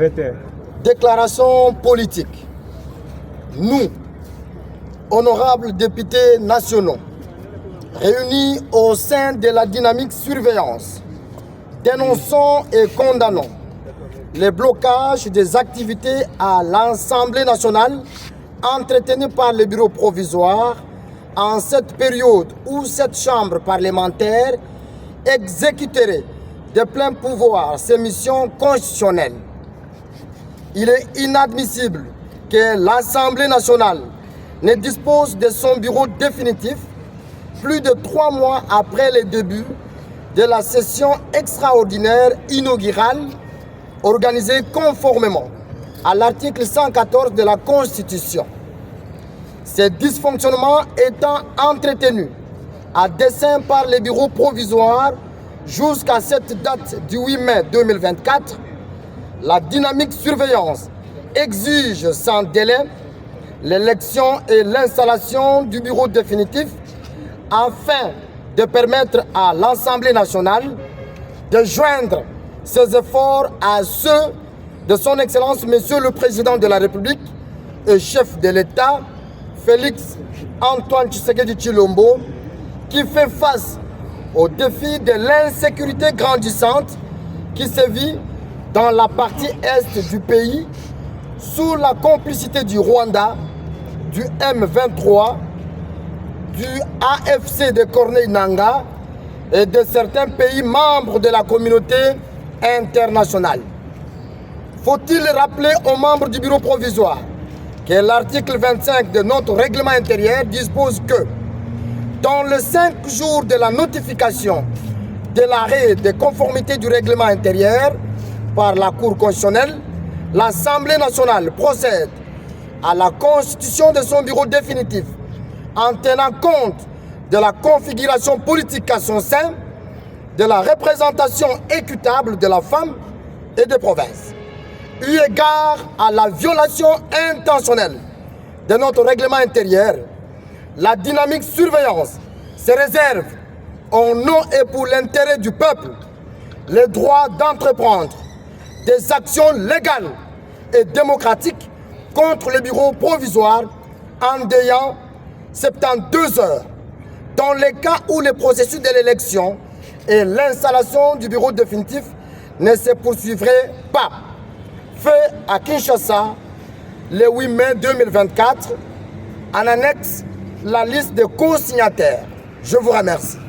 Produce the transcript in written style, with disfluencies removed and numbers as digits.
Traité. Déclaration politique. Nous, honorables députés nationaux, réunis au sein de la dynamique surveillance, dénonçons et condamnons les blocages des activités à l'Assemblée nationale entretenus par le bureau provisoire en cette période où cette chambre parlementaire exécuterait de plein pouvoir ses missions constitutionnelles. Il est inadmissible que l'Assemblée nationale ne dispose de son bureau définitif plus de 3 mois après le début de la session extraordinaire inaugurale organisée conformément à l'article 114 de la Constitution. Ces dysfonctionnements étant entretenus à dessein par les bureaux provisoires jusqu'à cette date du 8 mai 2024, la dynamique surveillance exige sans délai l'élection et l'installation du bureau définitif afin de permettre à l'Assemblée nationale de joindre ses efforts à ceux de son Excellence Monsieur le Président de la République et chef de l'État, Félix Antoine Tshisekedi Tshilombo, qui fait face au défi de l'insécurité grandissante qui sévit dans la partie est du pays sous la complicité du Rwanda, du M23, du AFC de Corneille Nangaa et de certains pays membres de la communauté internationale. Faut-il rappeler aux membres du bureau provisoire que l'article 25 de notre règlement intérieur dispose que dans les 5 jours de la notification de l'arrêt de conformité du règlement intérieur par la Cour constitutionnelle, l'Assemblée nationale procède à la constitution de son bureau définitif en tenant compte de la configuration politique à son sein, de la représentation équitable de la femme et des provinces. Eu égard à la violation intentionnelle de notre règlement intérieur, la dynamique surveillance se réserve au nom et pour l'intérêt du peuple le droit d'entreprendre des actions légales et démocratiques contre le bureau provisoire en délai 72 heures dans les cas où le processus de l'élection et l'installation du bureau définitif ne se poursuivraient pas. Fait à Kinshasa le 8 mai 2024, en annexe la liste de co-signataires. Je vous remercie.